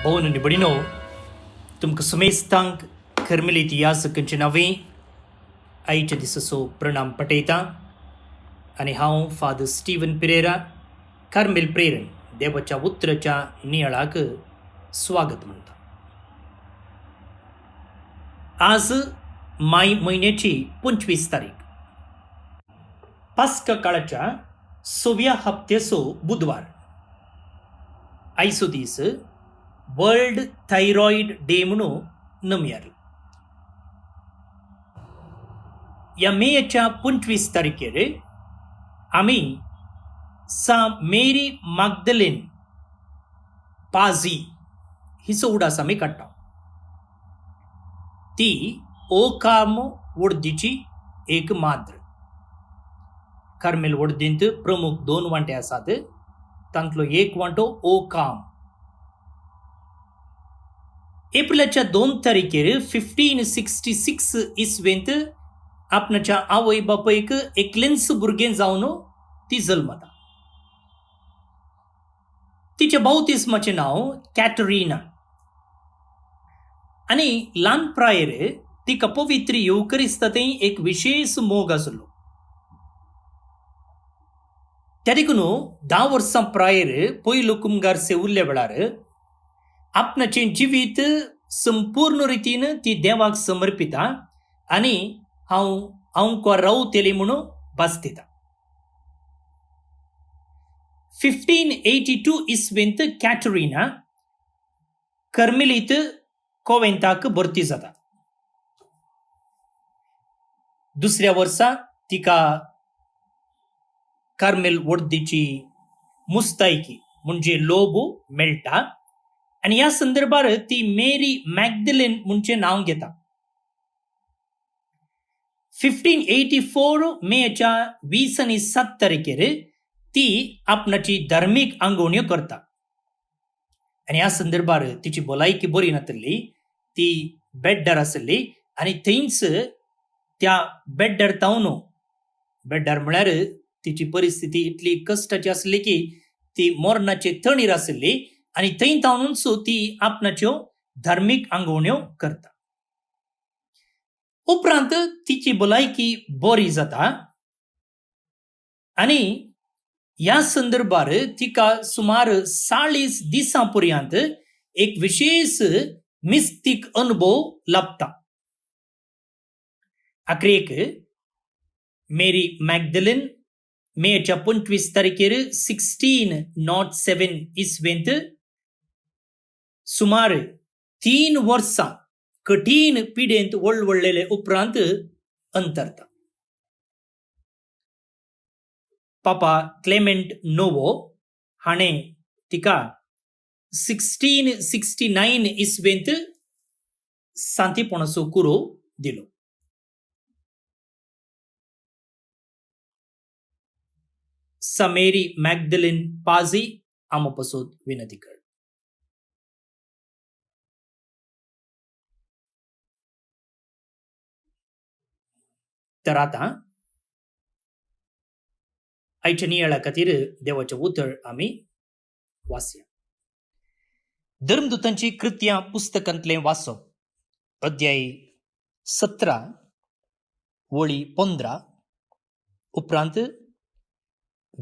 Owen anybody know? तुमक समेस्तांक कर्मिलीती यासकंचे नवे आईच्या दिससो प्रणाम पटयता आणि हांव फादर स्टीवन पिरेरा कार्मेल प्रेरण देवाच्या उतराच्या नियाळाक स्वागत म्हणटा. आज माय महिन्याची 25 तारीख, पास्का काळाच्या 6व्या हप्त्याचो बुधवार. आयचो दीस वर्ल्ड थायरॉइड डे म्हणून नमयार. या मेच्या 25 तारखेर आम्ही सा मेरी मॅग्दलेन पाझी हिचो उडास आम्ही काडटा. ती ओकाम वडदीची एक माद्र. कार्मेल वडदींत प्रमुख 2 वांटे आसात, तांतलो एक वांटो ओकाम. एप्रिलाच्या 2 तारखेर 1566 इसवेंत आपणाच्या आवय बापयक एकलेंच भुरगें जावन ती जल्मता. तिच्या बावतिस्माचें नांव कॅटरीना. आनी ल्हान प्रायर तिका पवित्र येवकरिस्तांतय एक विशेष मोग आसलो. त्या देखून 10 वर्सां प्रायर पयलो कुंभार उरल्या वेळार आपणाचें जिवीत संपूर्ण रितीन ती देवाक समर्पिता आनी हांव रावतली म्हणून बास्तिता. 1582 इसवेंत कॅटरीना कर्मेलीत कॉवेंताक भरती जाता. दुसऱ्या वर्सा तिका कार्मेल वडदीची मुस्तायकी म्हणजे लोब मेळटा आणि या संदर्भात ती मेरी मॅग्दलेन म्हणचे नाव घेता. 1584 मेच्या 27 तारखेर ती आपणाची धार्मिक आंगवण्यो करता आणि ह्या संदर्भात तिची भलायकी बरी नासली. ती बेड्डार आसली आणि थंयच त्या बेड्डार तावन बेड्डार म्हळ्यार तिची परिस्थिती इतली कश्टाची आसली की ती मरणाचे थंडीर आसली आणि थंय तावनूच ती आपणाच्यो धार्मिक आंगवण्यो करता. उपरांत तिची भलायकी बरी जाता आणि ह्या संदर्भात तिका सुमार 40 दिसां पर्यंत एक विशेष मिस्तीक अनुभव लाभता. आखरेक मेरी मॅग्दलेन मेच्या 25 तारखेर 1607 इसवेंत सुमार 3 वर्सां कठीण पिडेंत वळवळलेले उपरांत अंतरता. पापा क्लेमेंट नोवो हाणें तिका 1669 इसवेंत सांतीपणाचो कुरो दिलो. सा मेरी मॅग्दलेन पाझी आमो पसोद विनंती कर. तर आता आयच्या नियाळा खातीर देवाचें उतर आमी वाचया. धर्मदूतांची कृत्यां पुस्तकांतलें वाचप, अध्याय 17 वळी 15 उपरांत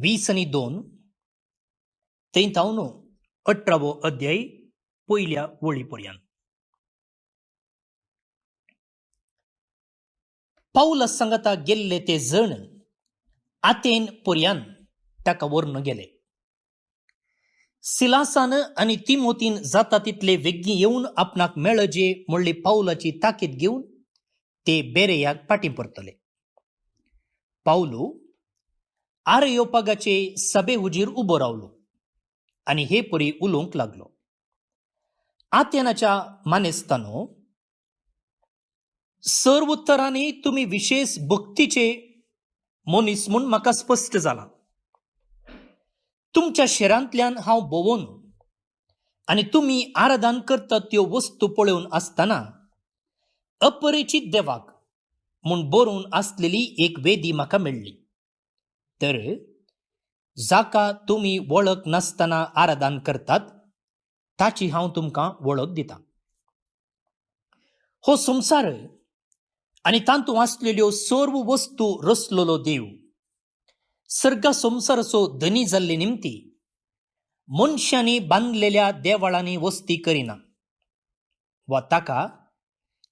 20 आनी 2 थंय तावन 18वो अध्याय पयल्या वळी पर्यंत. पाऊला सांगता गेल्ले ते जण आतेन पर्यंत ताका व्हरून गेले. सिलासान आनी तिमोतीन जाता तितले वेग्गी येवन आपणाक मेळजे म्हणली पाऊलाची ताकीद घेवन ते बेरेयाक फाटीं परतले. पाऊलू आरेयोपागाचे सभे हुजीर उबो रावलो आनी हे परी उलोवंक लागलो. आतेनाच्या मानेस्तानो, सर्व उत्तरांनी तुम्ही विशेष भक्तीचे मनीस म्हूण म्हाका स्पश्ट जाला. तुमच्या शेरांतल्यान हांव भोंवन आनी तुमी आराधन करतात त्यो वस्तू पळोवन आसतना अपरिचीत देवाक म्हूण बरोवन आसलेली एक वेदी म्हाका मेळ्ळी. तर जाका तुम्ही वळख नासतना आराधन करतात ताची हांव तुमकां वळख दितां. हो संसार आनी तातूंत आसलेल्यो सर्व वस्तू रचलेलो देव सर्ग संसाराचो धनी जाल्ले निमती मनशांनी बांदलेल्या देवाळांनी वस्ती करिना, वा ताका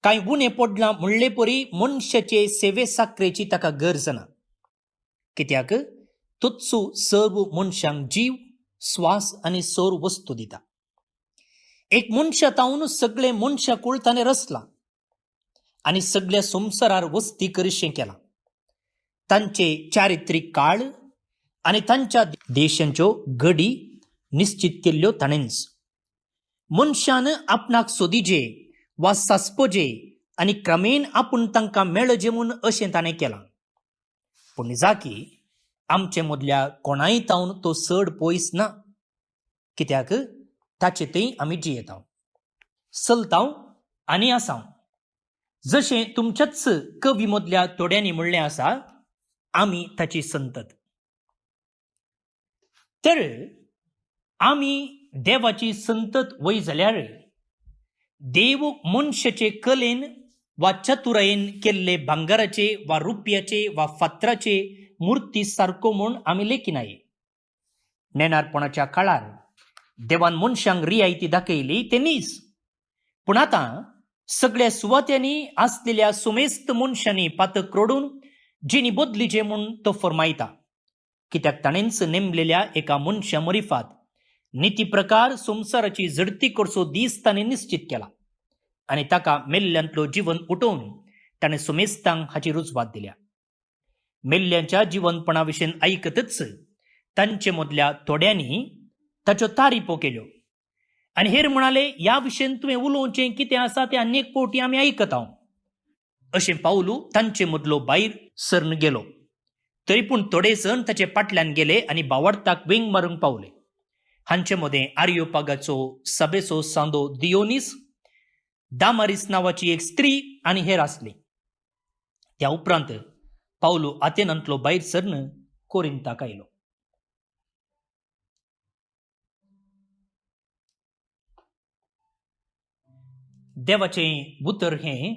कांय उणें पडलां म्हणले परी मनशाचे सेवे साकरेची ताका गरज ना. कित्याक तोच सर्व मनशांक जीव, स्वास आनी सर्व वस्तू दिता. एक मनशातावन सगळे मनशा कुळताने रचला आनी सगळ्या संवसारार वस्ती करशें केलां. तांचे चारित्रीक काळ आनी तांच्या देशांच्यो घडी निश्चित केल्ल्यो ताणेंच. मनशान आपणाक सोदिजे वा सासपजे आनी क्रमेन आपूण तांकां मेळजे म्हूण अशें ताणें केलां. पूण जाकी आमचे मदल्या कोणाय तावन तो चड पयस ना, कित्याक ताचे थंय आमी जियेतांव, चलतांव आनी आसांव. जशें तुमच्याच कवी मदल्या थोड्यांनी म्हणलें आसा, आमी ताची संतत. तर आमी देवाची संतत वय जाल्यार देव मनशाचे कलेन वा चतुरायेन केल्ले भांगाराचे वा रुपयाचे वा फातराचे मुर्ती सारको म्हूण आमी लेखिनाये. नेनारपणाच्या काळार देवान मनशांक रियायती दाखयली ते न्हीच, पूण आतां सगळ्या सुवात्यांनी आसलेल्या सुमेस्त मनशांनी पातक रोडून जिणी बदलीचे म्हूण तो फरमायता. कित्याक ताणेंच नेमलेल्या एका मनशा मरिफात निती प्रकार संवसाराची झडती करचो दीस ताणें निश्चित केला आनी ताका मेल्ल्यांतलो जीवन उठोवन ताणें सुमेस्तांक हाची रुजवात दिल्या. मेल्ल्यांच्या जिवनपणा विशीं आयकतच तांचे मदल्या थोड्यांनी ताच्यो तारीफो केल्यो आनी हेर म्हणाले, ह्या विशीं तुवें उलोवचें कितें आसा तें आनीक फावटी आमी आयकतांव. अशें पावलू तांचे मदलो भायर सरून गेलो. तरी पूण थोडे जण ताचे फाटल्यान गेले आनी भावार्थाक वेंग मारूंक पावले. हांचे मदें आर्योपागाचो सभेचो सांदो दियोनीस, दामारीस नांवाची एक स्त्री आनी हेर आसली. त्या उपरांत पावलो आतेनांतलो भायर सरून कोरिंताक आयलो. देवाचें उतर हें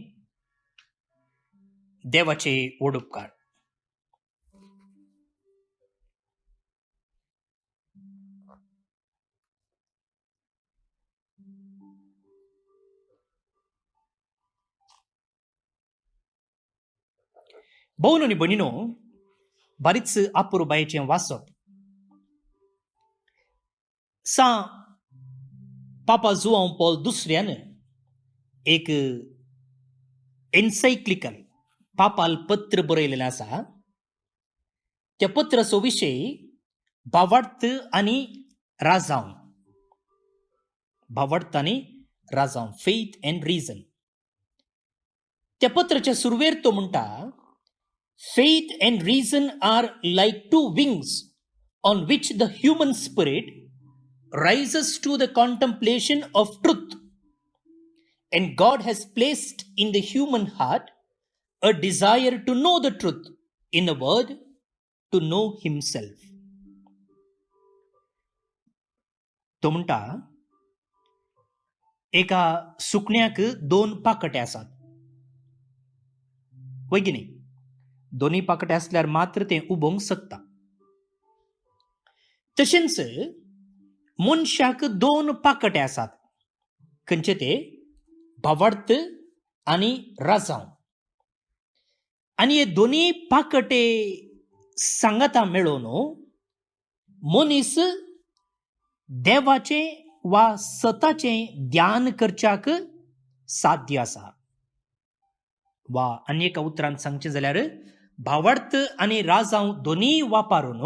देवाचे व्हड उपकार. भोवन आनी भयणीनो, बारीच अपुरबायेचें वाचप. पापा जुआंव पॉल दुसऱ्यान एक एन्सायक्लिकल पापाल पत्र बरयलेलें आसा. त्या पत्राचो विशय भावार्थ आनी राजांव. भावार्थ आनी राजांव, फेथ एंड रिजन. त्या पत्राच्या सुरवेर तो म्हणटा, faith and reason are like two wings on which the human spirit rises to the contemplation of truth, and God has placed in the human heart a desire to know the truth, in a word, to know himself. तो म्हणटा, एका सुकण्याक दोन पाकटे आसात, वय की न्ही? दोन्ही पाकटे असल्यार मात्र ते उबोंक शकता. तशेंच मनशाक दोन पाकटे आसात. खंयचे ते? भावार्थ आनी राजांव. आनी हे दोन्ही पाकटे सांगाता मेळोन मनीस देवाचे वा सताचे ध्यान करच्याक साध्य आसा. वा आनी एका उतरांत सांगचें जाल्यार भावार्थ आनी राजांव दोन्ही वापरून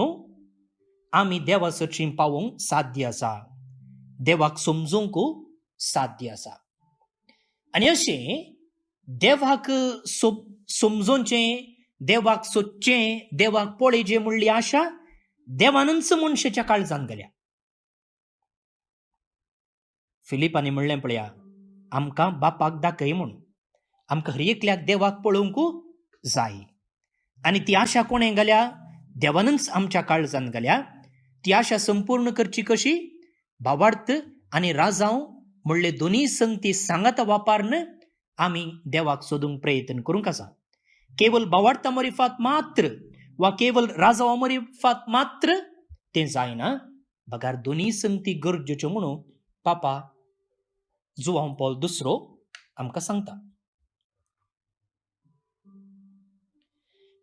आमी देवा सची पावोवंक साध्य आसा, देवाक समजूंक साध्य आसा. आनी अशें देवाक समजोवचें, देवाक सोदचें, देवाक पळयचें म्हणली आशा देवानच मनशाच्या काळजांत गेल्या. फिलिपांनी म्हणलें पळया, आमकां बापाक दाखय म्हूण. आमकां हर एकल्याक देवाक पळोवंक जाय. आनी ती आशा कोणें घाल्या? देवानच आमच्या काळजांत घाल्या. ती आशा संपूर्ण करची कशी? भावार्थ आणि राजांव म्हणले दोन्ही संगती सांगात वापरन आम्ही देवाक सोदूंक प्रयत्न करूंक आसा. केवळ बावार्ता मरिफात मात्र वा केवळ राजावा मरिफात मात्र ते जायना. बगार दोन्ही संगती गरजेच्यो म्हणून पापा जुआंव पॉल दुसरो आमकां सांगता.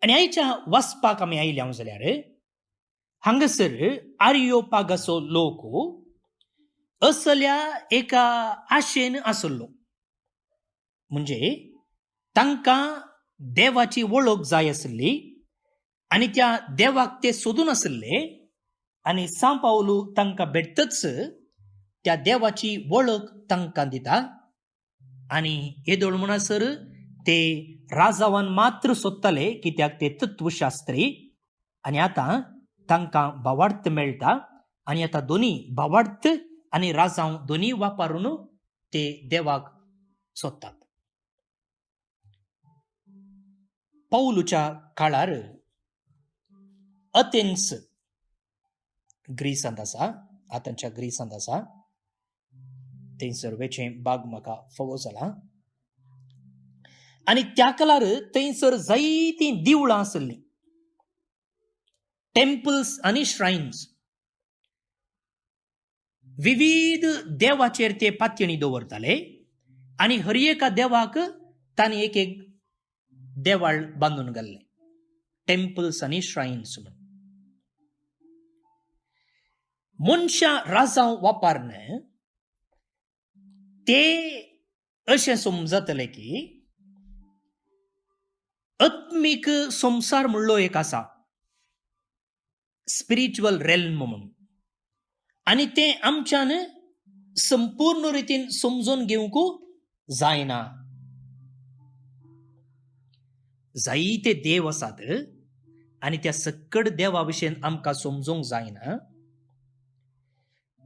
आनी आयच्या वाचपाक आमी आयल्या जाल्यार हांगासर आरियोपागसो लोक असल्या एका आशेन आसलो. म्हणजे तांकां देवाची वळख जाय आसली आनी त्या देवाक ते सोदून आसले. आनी सा पावलू तांकां भेटतच त्या देवाची वळख तांकां दिता. आनी येदोळ म्हणसर ते राजावान मात्र सोदताले कित्याक ते तत्वशास्त्री. आनी आतां तांकां भावार्थ मेळटा. आनी आतां दोनी भावार्थ आनी राजांव दोनी वापरून ते देवाक सोदतात. पौलुच्या काळार अथेन्स ग्रीसांत आसा, आतांच्या ग्रीसांत आसा. थंयसर वेचें बाग म्हाका फावो जाला. आनी त्या काळार थंयसर जायतीं देवळां आसलीं, टेम्पल्स आनी श्रायन्स. विविध देवाचेर ते पातयणी दवरताले आनी हर एका देवाक तांणी एक एक देवाळ बांदून घाल्ले, टेम्पल्स आनी श्रायन्स म्हणून. मनशां राजांव वापरन ते अशें समजतले की आत्मीक संसार म्हणलो एक आसा, स्पिरिच्युअल रेल्म म्हणून. आनी ते आमच्यान संपूर्ण रितीन समजून घेवंक जायना. जायते देव आसात आनी त्या सकट देवा विशयी आमकां समजूंक जायना.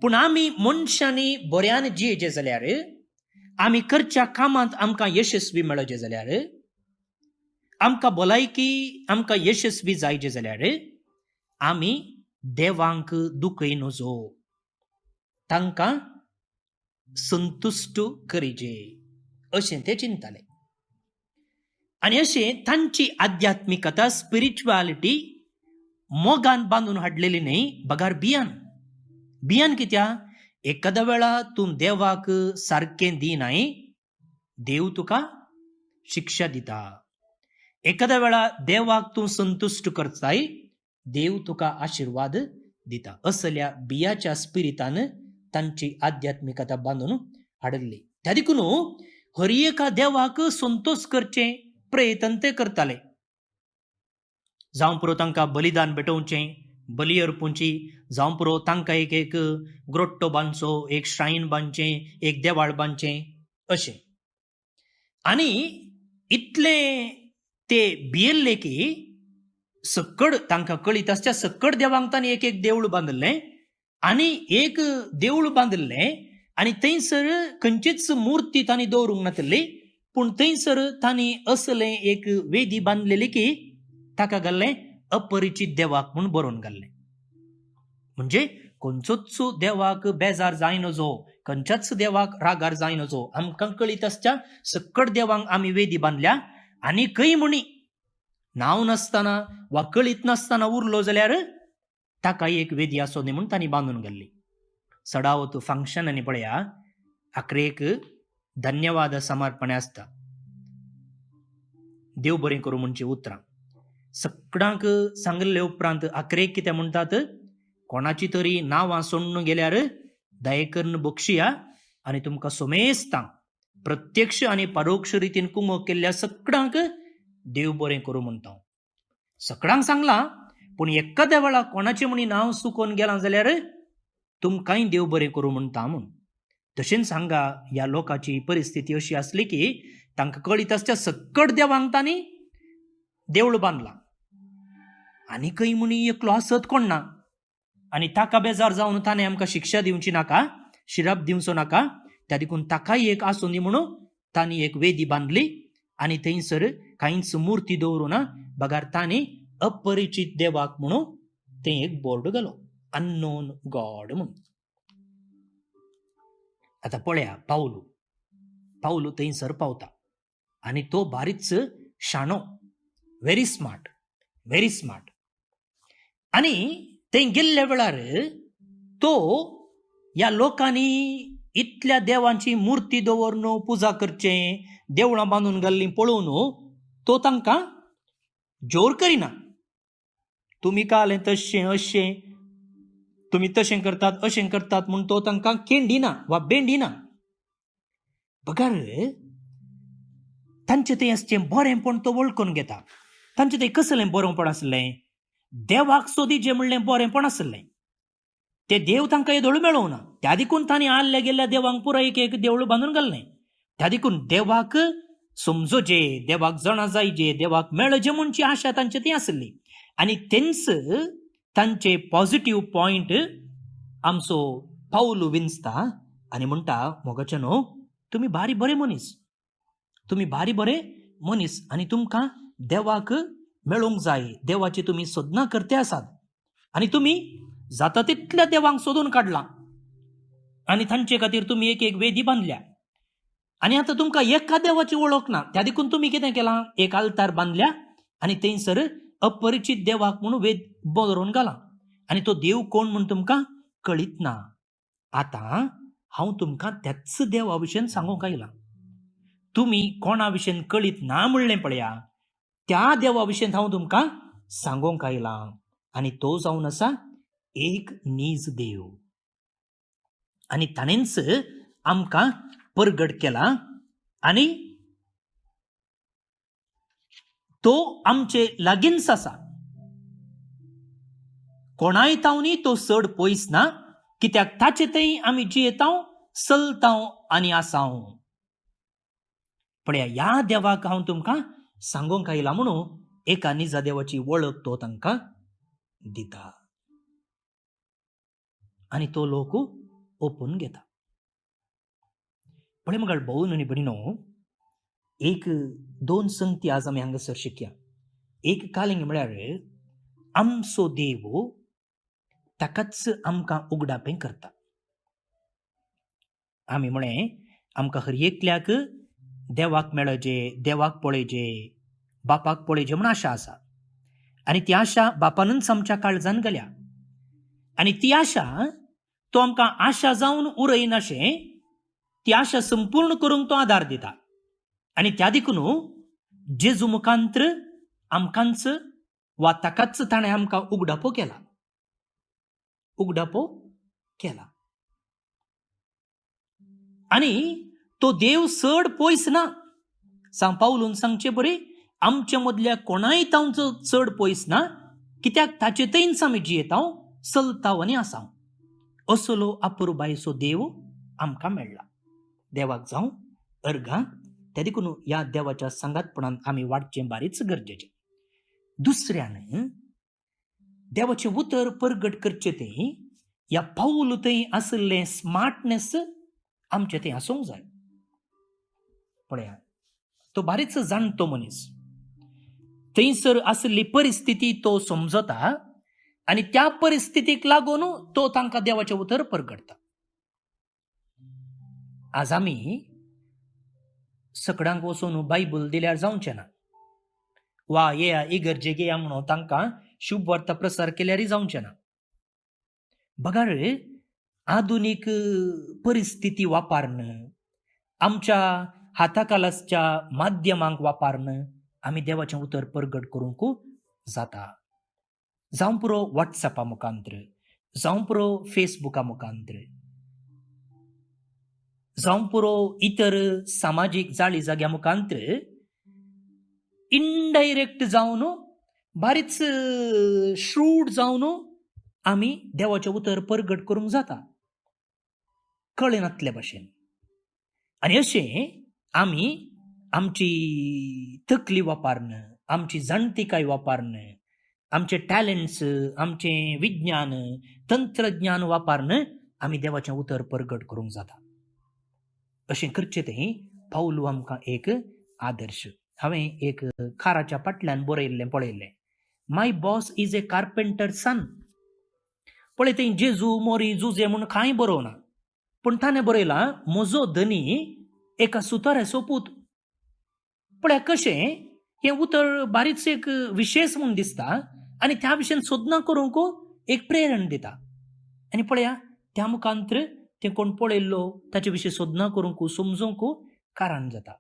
पूण आमी मनशांनी बऱ्यान जियेचे जाल्यार, आमी करच्या कामांत आमकां यशस्वी मेळचे जाल्यार, आमकां भलायकी आमकां यशस्वी जायचे जाल्यार आमी देवांक दुखय नजो, तांकां संतुश्ट करिजे अशें ते चिंताले. आनी अशें तांची आध्यात्मिकता, स्पिरिच्युअलिटी मोगान बांदून हाडलेली न्हय, बगार बियान कित्याक एखाद्या वेळा तूं देवाक सारकें दिनाय, देव तुका शिक्षा दिता. एखाद्या वेळा देवाक तूं संतुश्ट करताय, देव तुका आशीर्वाद दिता. असल्या बियाच्या स्पिरितान तांची आध्यात्मिकता बांदून हाडली. त्या देखून हर एका देवाक संतोष करचे प्रयत्न ते करताले. जावं पुरो तांकां बलिदान भेटोवचें, बली अर्पूची, जावं पुरो तांकां एक एक ग्रोट्टो बांदचो, एक श्रायन बांदचें, एक देवाळ बांदचें अशें. आनी इतले ते भियेल्ले की सकड तांकां कळीत आसच्या सकड देवांक तांणी एक एक देवूळ बांदलें आनी एक देवूळ बांदलें. आनी थंयसर खंयचीच मुर्ती तांणी दवरूंक नासली, पूण थंयसर तांणी असलें एक वेदी बांदलेली की ताका घाल्लें अपरिचित देवाक म्हूण बरोवन घाल्लें. म्हणजे खंयचोच देवाक बेजार जाय नजो, खंयच्याच देवाक रागार जाय नजो. आमकां कळीत आसच्या सकड देवांक आमी वेदी बांदल्या. आनी खंय म्हणी नांव नासतना वा कळीत नासतना उरलो जाल्यार ताका एक वेदी आसो न्ही म्हूण तांणी बांदून घाल्ली. सडावत फंक्शन आनी पळया, आखरेक धन्यवाद समर्पणे आसता. देव बरें करूं म्हणची उतरां सगळ्यांक सांगले उपरांत आखरेक कितें म्हणटात, कोणाची तरी नांवां सोडून गेल्यार दयेकरून बक्षिया आनी तुमकां सोमेस्तां प्रत्यक्ष आनी परोक्ष रितीन कुमक केल्ल्या सगळ्यांक देव बरें करूं म्हणटा. सगळ्यांक सांगलां, पूण एखाद्या वेळा कोणाचें म्हणी नांव चुकोवन गेलां जाल्यार तुमकांय देव बरें करूं म्हणटा म्हूण. तशेंच सांगा ह्या लोकांची परिस्थिती अशी आसली की तांकां कळीत आसच्या सकट देवांक तांणी देवूळ बांदलां आनी खंय म्हणी एकलो आसत कोण ना. आनी ताका बेजार जावन ताणें आमकां शिक्षा दिवची नाका, शिराप दिवचो नाका. त्या देखून ताकाय एक आसूं न्ही म्हणून तांणी एक वेदी बांदली आनी थंयसर कांयच मुर्ती दवरुना. बगार तांणी अपरिचित देवाक म्हणून तें एक बोर्ड घालो, अननोन गॉड म्हणून. आता पळया पाऊलू थंयसर पावता आणि तो बारीच शाणो, व्हेरी स्मार्ट. आणि थंय गेल्ल्या वेळार तो ह्या लोकांनी इतल्या देवांची मूर्ती दवरून पुजा करचे, देवळां बांदून घाल्ली पळोवन तो तांकां जोर करिना. तुम्ही कालें तशें अशें, तुम्ही तशें करतात अशें करतात म्हूण तो तांकां केंडिना वा बेंडिना. बगार तांचें तें असचें बरेंपण तो वळखून घेता. तांचें तें कसलें बरेंपण आसलें? देवाक सोदी जें म्हणलें बरेंपण आसलें तें देव तांकां येदोळ मेळोवना. त्या देखून तांणी आल्ल्या गेल्ल्या देवांक पुराय एक देवूळ बांदून घाललें. त्या देखून देवाक समजोचे, देवाक जाणा जायचे, देवाक मेळचे म्हणची आशा तांचे ती आसली. आनी तेंच तांचे पॉझिटिव्ह पॉइंट आमचो पाऊल विंचता आनी म्हणटा, मोगाचेनो तुम्ही भारी बरे मनीस आनी तुमकां देवाक मेळोवंक जाय, देवाची तुम्ही सोदना करते आसात आनी तुम्ही जाता तितल्या देवांक सोदून काडला आनी तांचे खातीर तुम्ही एक वेदी बांदल्या. आनी आतां तुमकां एका देवाची वळख ना, त्या देखून तुम्ही कितें केलां? एक आल्तार बांदल्या आनी थंयसर अपरिचित देवाक म्हणून वेद बरोवन घाला आनी तो देव कोण म्हूण तुमकां कळीत ना. आतां हांव तुमकां त्याच देवा विशयन सांगूंक आयलां. तुम्ही कोणा विशयन कळीत ना म्हणलें पळया, त्या देवा विशयन हांव तुमकां सांगूंक आयलां. आनी तो जावन आसा एक नीज देव. आनी ताणेंच आमकां परगट केला आनी तो आमचे लागींच आसा. कोणाय तावनी तो चड पयस ना, कित्याक ताचे थंय आमी जियेतांव, चलतांव आनी आसांव. पळया, ह्या देवाक हांव तुमकां सांगूंक आयला म्हणून एका निजा देवाची वळख तो तांकां दिता आनी तो लोक ओपून घेता. पळय मग भाऊ आनी भयणीनो, एक दोन संगती आज आमी हांगासर शिकया. एक कालिंग म्हळ्यार आमचो देव ताकाच आमकां उगडापें करता. आमी म्हळें आमकां हर एकल्याक देवाक मेळचे, देवाक पळयचे, बापाक पळयचे म्हूण आशा आसा. आनी ती आशा बापानच आमच्या काळजान घाल्या. आनी ती आशा तो आमकां आशा जावन उरयनाशें, ती आशा संपूर्ण करूंक तो आदार दिता. आनी त्या देखून जेजू मुखांत्र आमकांच वा ताकाच ताणें आमकां उगडापो केला. आनी तो देव चड पयस ना. सांग पावलून सांगचे बरे, आमच्या मदल्या कोणाय तांचो चड पयस ना, कित्याक ताचे थंयच आमी जियेतांव, चलतांव आनी आसांव. असलो अपुरबायसो देव आमकां मेळ्ळा. देवाक जावं अर्घां. त्या देखून ह्या देवाच्या सांगातपणान आमी वाडचें बारीच गरजेचें. दुसऱ्यान देवाचें उतर परगट करचें तें ह्या पाऊल थंय आसलें स्मार्टनेस आमचें थंय आसूंक जाय. पळया, तो बारीच जाणतो मनीस. थंयसर आसली परिस्थिती तो समजता आनी त्या परिस्थितीक लागून तो तांकां देवाचें उतर परगटता. आज आमी सकडांक वचून बायबल दिल्यार जावचें ना, वा येया इगर्जेक येया म्हणून तांकां शुभ वार्ता प्रसार केल्यारय जावचें ना. बगार आधुनीक परिस्थिती वापरून, आमच्या हाताकालाच्या माध्यमांक वापरून आमी देवाचें उतर परगट करूंक जाता. जावं पुरो व्हॉट्सॅपा मुखांत्र, जावं पुरो फेसबुका मुखांत्र, जावं पुरो इतर सामाजीक जाळी जाग्या मुखांत्र इनडायरेक्ट जावन, बारीच श्रूड जावन आमी देवाचें उतर परगट करूंक जाता, कळनातल्या भाशेन. आनी अशें आमी आमची तकली वापरून, आमची जाणतीकाय वापरून, आमचे टॅलंट्स, आमचें विज्ञान, तंत्रज्ञान वापरून आमी देवाचें उतर परगट करूंक जाता. अशें करचें तें पाऊल आमकां एक आदर्श. हांवें एक खाराच्या पाटल्यान बरयल्लें पळयल्लें, माय बॉस इज ए कार्पेंटर सन. पळय, थंय जेजू मोरी जुजे म्हूण कांय बरोवना. पूण ताणें बरयलां म्हजो धनी एका सुताऱ्याचो पूत. पळय कशें हें उतर बारीकशें एक विशेश म्हूण दिसता आनी त्या विशयान सोदना करूंक एक प्रेरण दिता. आनी पळया त्या मुखांतर तें कोण पळयल्लो ताचे विशीं सोदना करूंक समजूंक कारण जाता.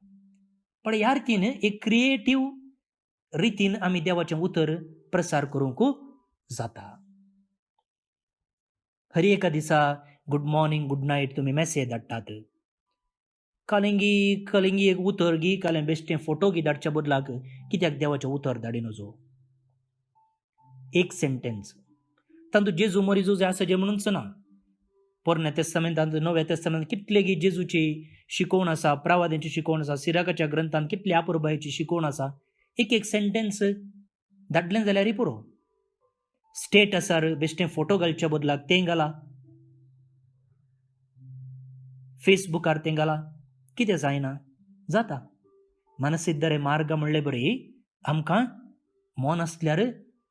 पण ह्या रितीन एक क्रिएटीव रितीन आमी देवाचें उतर प्रसार करूंक जाता. हर एका दिसा गुड मॉर्निंग गुड नायट तुमी मॅसेज धाडटात. कलिंगी एक उतर गी कालें बेश्टें फोटो गी धाडच्या बदलाक कित्याक देवाचें उतर धाडी नजो. एक सेंटेन्स तातूंत जेजू मरिजू जाय आसा जें म्हणूनच ना. पोरण्या तेस्तामेंतांत नव्या तेस्तामेंतांत कितले गी जेजूची शिकवण आसा, प्रावाद्यांची शिकवण आसा, सिराकाच्या ग्रंथांत कितली आपुरबायेची शिकवण आसा. एक सेंटेन्स धाडलें जाल्यार पुरो. स्टेटसार बेश्टें फोटो घालच्या बदलाक तें घाला, फेसबुकार तें घाला, कितें जायना जाता. मनसिद्धरे मार्ग म्हणले बरी आमकां मोन आसल्यार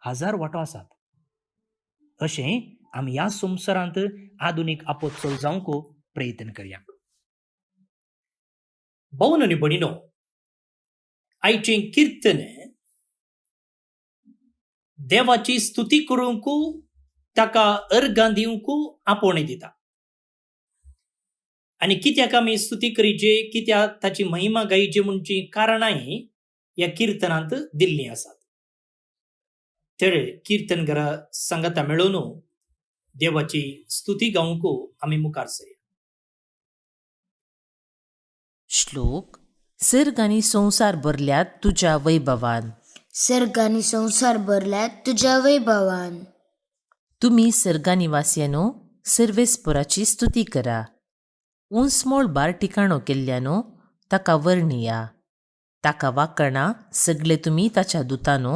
हजार वाटो आसात. अशें आमी ह्या संवसारांत आधुनीक आपोत्सव जावंक प्रयत्न करया. भवन आनी भयणीनो, आयचें कीर्तन देवाची स्तुती करूंक ताका अर्गां दिवंक आपोवणें दिता. आनी कित्याक आमी स्तुती करीचे, कित्याक ताची महिमा गायची म्हणची कारणांय ह्या कीर्तनांत दिल्लीं आसात. तर कीर्तनकारा सांगाता मेळून देवाची स्तुती गावंक आमी मुखार सरया. श्लोक. सर्ग आनी संवसार भरल्यात तुज्या वैभवान. सर्ग आनी संवसार भरल्यात तुज्या वैभवान. तुमी सर्गानिवासियानो सर्वेस्पराची स्तुती करा. उंचमोळ बार ठिकाणो केल्ल्यानो ताका वर्णिया. ताका वाकणा सगळे तुमी ताच्या दुतानो.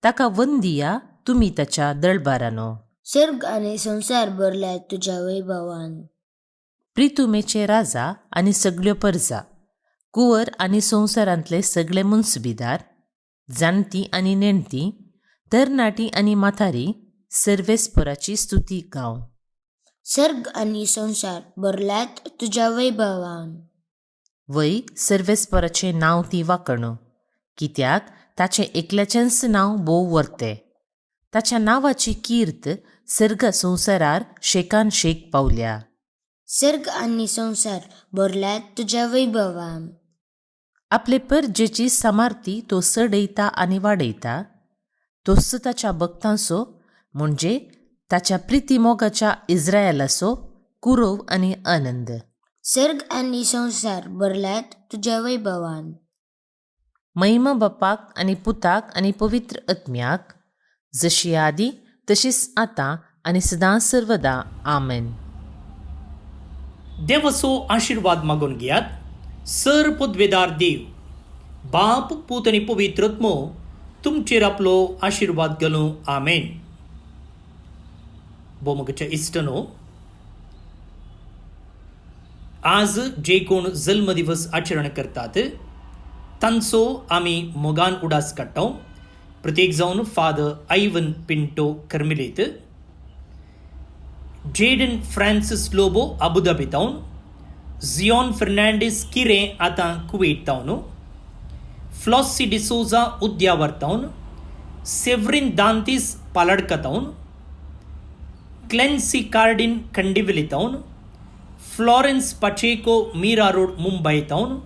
ताका वंदिया तुमी ताच्या दळबारानो. सर्ग आनी संवसार भरल्यात तुज्या वैभवान. प्रितुमेचे राजा आनी सगळ्यो परजा, कुंवर आनी संवसारांतले सगळे मुन्सबीदार, जाणटी आनी नेणटी, तरणाटी आनी माथारी सर्वेस्पराची स्तुती गाव. सर्ग आनी संवसार भरल्यात तुज्या वैभवान. वय सर्वेस्पराचें नांव ती वाकणो, कित्याक ताचें एकल्याचेंच नांव बोव वर्ते. ताच्या नांवाची कीर्त सर्ग संवसारार शेकान शेक पावल्या. सर्ग आनी संवसार भरल्यात तुज्या वैभवान. आपले परजेची सामार्थी तो सडयता आनी वाडयता. तो ताच्या भक्तांचो म्हणजे ताच्या प्रितीमोगाच्या इस्रायेलाचो कुरव आनी आनंद. सर्ग आनी संवसार भरल्यात तुज्या वैभवान. महिमा बापाक आनी पुताक आनी पवित्र आत्म्याक, जशी आदी तशीच आतां आनी सदां सर्वदा आमेन. देवाचो आशीर्वाद मागून घेयात. सर पदवेदार देव, बाप, पूत आनी पवित्र आत्मो तुमचेर आपलो आशीर्वाद घालूं. आमेन. बोमगच्या इश्टनो, आज जे कोण जल्म दिवस आचरण करतात तांचो आमी मोगान उडास काडटा. प्रत्येक जावन फादर आयवन पिंटो कर्मिलेत, जेडन फ्रांसिस लोबो अबुधाबी तावन, जियोन फर्नांडीस किरे आतां कुवेट तावन, फ्लॉसी डिसोजा उद्यावर तावन, सेव्हरिन दांतीस पालडका तावन, क्लेन्सी कार्डिन कंडिवली तावन, फ्लॉरेन्स पाचेको मीरा रोड मुंबई तावन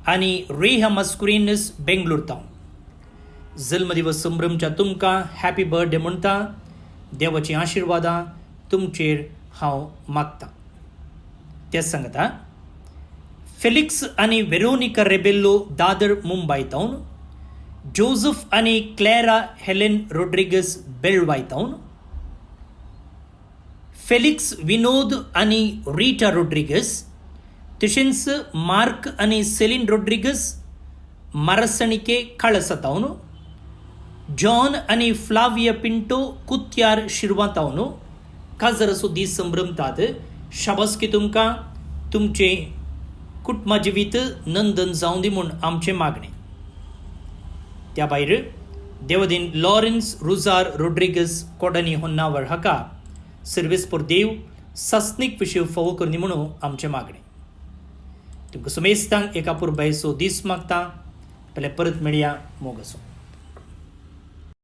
आनी रेहा मस्कुरिनस बेंगलोर तावन. जल्मदिवस संभ्रमच्या तुमकां हॅपी बर्थडे म्हणटा. देवाची आशिर्वादां तुमचेर हांव मागतां. तेच सांगता फेलिक्स आनी वेरोनिका रेबेल्लो दादर मुंबई तावन, जोझफ आनी क्लॅरा हेलेन रोड्रिगस बेळवाय तावन, फेलिक्स विनोद आनी रिटा रोड्रिगस, तशेंच मार्क आनी सेलिन रोड्रिगस मारसणिके काळसा तावन, जॉन आनी फ्लाविया पिंटो कुत्यार शिरवा तावन काजराचो दीस संभ्रमतात. शाबासकी तुमकां. तुमचे कुटुंबा जिवीत नंदन जावं दी म्हूण आमचें मागणें. त्या भायर देवदीन लॉरेन्स रुजार रोड्रिगस कोडनी होन्नावर हाका सर्वेस्पर देव सस्नीक विशीं फोव करनी म्हणून आमचें मागणें. तुमकां सुमेस्तांक एका पुरबायचो दीस मागता. पयले परत मेळया. मोग आसूं.